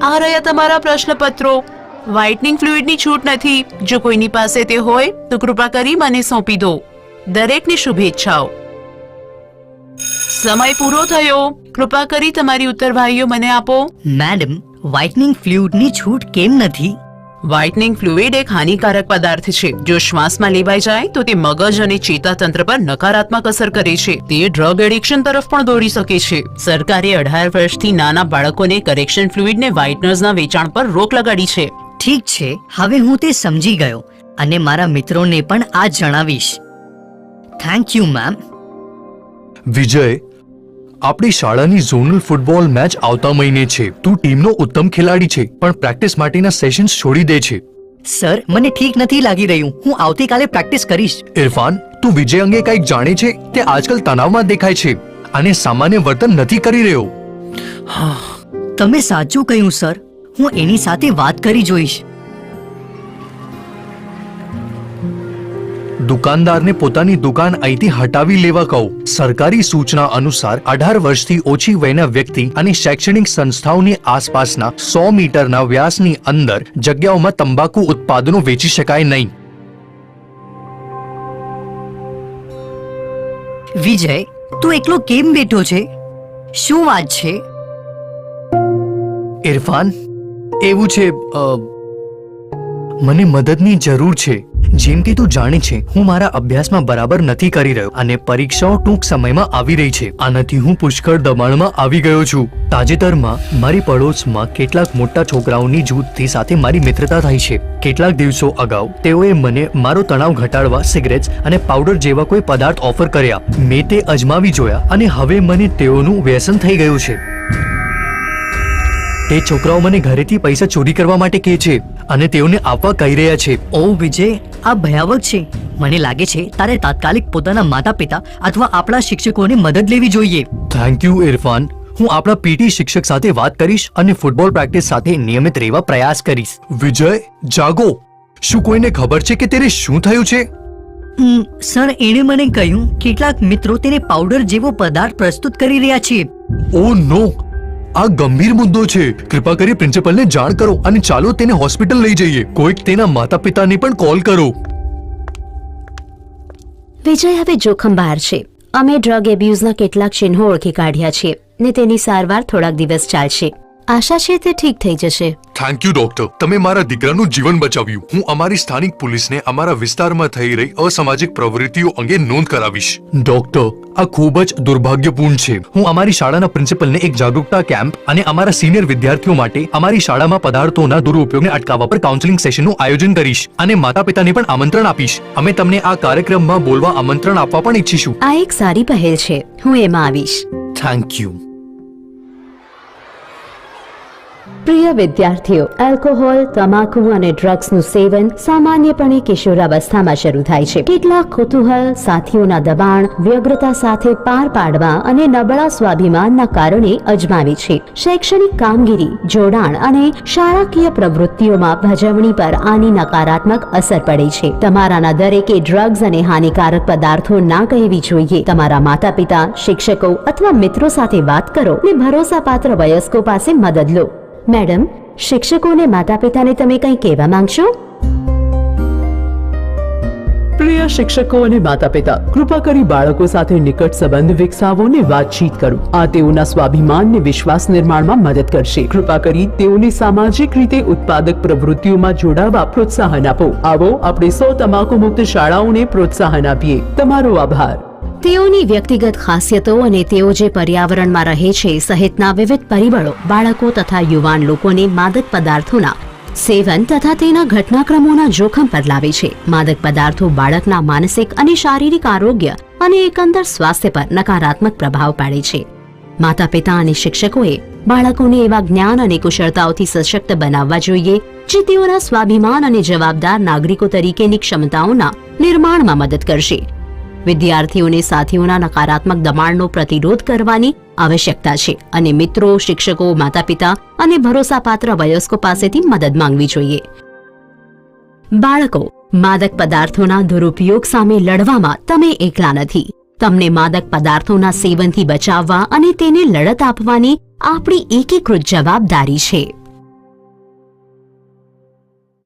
આ રહ્યા તમારા પ્રશ્નપત્રો. વ્હાઇટનિંગ ફ્લુઇડની છૂટ નથી. જો કોઈની પાસે તે હોય તો કૃપા કરી મને સોંપી દો. દરેકને શુભેચ્છાઓ. સમય પૂરો થયો. કૃપા કરી તમારી ઉત્તરવાહીઓ મને આપો. મેડમ, વ્હાઇટનિંગ ફ્લુઇડની છૂટ કેમ નથી? વ્હાઇટનિંગ ફ્લુઇડ એક હાનિકારક પદાર્થ છે. જો શ્વાસમાં લેવાઈ જાય તો તે મગજ અને ચેતાતંત્ર પર નકારાત્મક અસર કરે છે. તે ડ્રગ એડિક્શન તરફ પણ દોરી શકે છે. સરકારે 18 વર્ષથી નાના બાળકોને કરેક્શન ફ્લુઇડને વ્હાઇટનર્સના વેચાણ પર રોક લગાડી છે. ઠીક છે, હવે હું તે સમજી ગયો અને મારા મિત્રોને પણ આ જણાવીશ. Thank you ma'am. વિજય, આપણી શાળાની ઝોનલ ફૂટબોલ મેચ આવતા મહિને છે. તું ટીમનો ઉત્તમ ખેલાડી છે, પણ પ્રેક્ટિસ માટેના સેશન્સ છોડી દે છે. સર, મને ઠીક નથી લાગી રહ્યું. હું આવતીકાલે પ્રેક્ટિસ કરીશ. ઇરફાન, તું વિજય અંગે કંઈક જાણે છે? તે આજકાલ તણાવમાં દેખાય છે અને સામાન્ય વર્તન નથી કરી રહ્યો. તમે સાચું કહ્યું સર. હું એની સાથે વાત કરી જોઈશ. દુકાનદારને પોતાની દુકાન અહીંથી હટાવી લેવા કહો. સરકારી સૂચના અનુસાર 18 વર્ષથી ઓછી વયના વ્યક્તિ અને શૈક્ષણિક સંસ્થાઓની આસપાસના 100 મીટરના વ્યાસની અંદર જગ્યાઓમાં તંબાકુ ઉત્પાદનો વેચી શકાય નહીં. વિજય, તું એકલો કેમ બેઠો છે? શું વાત છે? ઇરફાન, એવું છે, મને મદદની જરૂર છે. જેમ કે તું જાણે છે, હું મારા અભ્યાસમાં બરાબર નથી કરી રહ્યો અને પરીક્ષાઓ ટૂંક સમયમાં આવી રહી છે. આનાથી હું પુષ્કળ દબાણમાં આવી ગયો છું. તાજેતરમાં મારી પડોશમાં કેટલાક મોટા છોકરાઓની જૂથથી સાથે મારી મિત્રતા થઈ છે. કેટલાક દિવસો અગાઉ તેઓએ મને મારો તણાવ ઘટાડવા સિગરેટ્સ અને પાવડર જેવા કોઈ પદાર્થ ઓફર કર્યા. મેં તે અજમાવી જોયા અને હવે મને તેઓનું વ્યસન થઈ ગયું છે. તે છોકરાઓ મને ઘરેથી પૈસા ચોરી કરવા માટે કહે છે અને તેઓને આપવા કહી રહ્યા છે. ઓ વિજય, આ ભયાવહ છે. મને લાગે છે તારે તાત્કાલિક પોતાના માતા પિતા અથવા આપણા શિક્ષકોની મદદ લેવી જોઈએ. Thank you Irfan. હું આપણા પીટી શિક્ષક સાથે વાત કરીશ અને ફૂટબોલ પ્રેક્ટિસ સાથે નિયમિત રહેવા પ્રયાસ કરીશ. વિજય, જાગો. શું કોઈને ખબર છે કે તેને શું થયું છે? સર, એણે મને કહ્યું કેટલાક મિત્રો તેને પાવડર જેવો પદાર્થ પ્રસ્તુત કરી રહ્યા છે. ઓ નો, આ ગંભીર મુદ્દો છે. કૃપા કરી પ્રિન્સિપલને જાણ કરો અને ચાલો તેને હોસ્પિટલ લઈ જઈએ. કોઈક તેના માતા પિતાને પણ કોલ કરો. વિજય હવે જોખમ બહાર છે. અમે ડ્રગ એબ્યુઝના કેટલાક ચિહ્નો ઓળખી કાઢ્યા છે ને તેની સારવાર થોડાક દિવસ ચાલશે. આશા છે તે ઠીક થઈ જશે. થેન્ક યુ ડોક્ટર, તમે મારા દીકરાનું જીવન બચાવ્યું. હું અમારી સ્થાનિક પોલીસને અમારા વિસ્તારમાં થઈ રહી અસામાજિક પ્રવૃત્તિઓ અંગે નોંધ કરાવીશ. ડોક્ટર, આ ખૂબ જ દુર્ભાગ્યપૂર્ણ છે. હું અમારી શાળાના પ્રિન્સિપલને એક જાગૃતતા કેમ્પ અને અમારા સિનિયર વિદ્યાર્થીઓ માટે અમારી શાળામાં પદાર્થોના દુરુપયોગને અટકાવવા પર કાઉન્સેલિંગ સેશનનું આયોજન કરીશ અને માતા પિતાને પણ આમંત્રણ આપીશ. અમે તમને આ કાર્યક્રમમાં બોલવા આમંત્રણ આપવા પણ ઈચ્છીશું. આ એક સારી પહેલ છે. હું એમાં આવીશ. Thank you. પ્રિય વિદ્યાર્થીઓ, આલ્કોહોલ, તમાકુ અને ડ્રગ્સનું સેવન સામાન્યપણે કિશોરાવસ્થામાં શરૂ થાય છે. કેટલાક કુતૂહલ, સાથીઓના દબાણ, વ્યગ્રતા સાથે પાર પાડવા અને નબળા સ્વાભિમાનના કારણે અજમાવી છે. શૈક્ષણિક કામગીરી, જોડાણ અને શાળાકીય પ્રવૃત્તિઓમાં ભજવણી પર આની નકારાત્મક અસર પડે છે. તમારાના દરેકે ડ્રગ્સ અને હાનિકારક પદાર્થો ના કહેવી જોઈએ. તમારા માતા પિતા, શિક્ષકો અથવા મિત્રો સાથે વાત કરો અને ભરોસાપાત્ર વયસ્કો પાસે મદદ લો. મેડમ, શિક્ષકોને માતા પિતાને તમે કંઈ કહેવા માંગશો? પ્રિય શિક્ષકો અને માતા પિતા, કૃપા કરી બાળકો સાથે નિકટ સંબંધ વિકસાવો અને વાતચીત કરો. આ તેઓના સ્વાભિમાન અને વિશ્વાસ નિર્માણમાં મદદ કરશે. કૃપા કરી તેઓને સામાજિક રીતે ઉત્પાદક પ્રવૃત્તિઓમાં જોડાવા પ્રોત્સાહન આપો. આવો આપણે 100 તમાકુ મુક્ત શાળાઓને પ્રોત્સાહન આપીએ. તમારો આભાર. તેઓની વ્યક્તિગત ખાસિયતો અને તેઓ જે પર્યાવરણમાં રહે છે સહિતના વિવિધ પરિબળો બાળકો તથા યુવાન લોકોને માદક પદાર્થોના સેવન તથા તેના ઘટનાક્રમોના જોખમ પર લાવે છે. માદક પદાર્થો બાળકના માનસિક અને શારીરિક આરોગ્ય અને એકંદર સ્વાસ્થ્ય પર નકારાત્મક પ્રભાવ પાડે છે. માતા પિતા અને શિક્ષકોએ બાળકોને એવા જ્ઞાન અને કુશળતાઓથી સશક્ત બનાવવા જોઈએ જે તેઓના સ્વાભિમાન અને જવાબદાર નાગરિકો તરીકેની ક્ષમતાઓના નિર્માણમાં મદદ કરશે. વિદ્યાર્થીઓને સાથીઓના નકારાત્મક દબાણનો પ્રતિરોધ કરવાની આવશ્યકતા છે અને મિત્રો, શિક્ષકો, માતા પિતા અને ભરોસાપાત્ર વયસ્કો પાસેથી મદદ માંગવી જોઈએ. બાળકો, માદક પદાર્થોના દુરુપયોગ સામે લડવામાં તમે એકલા નથી. તમને માદક પદાર્થોના સેવનથી બચાવવા અને તેને લડત આપવાની આપણી એકીકૃત જવાબદારી છે.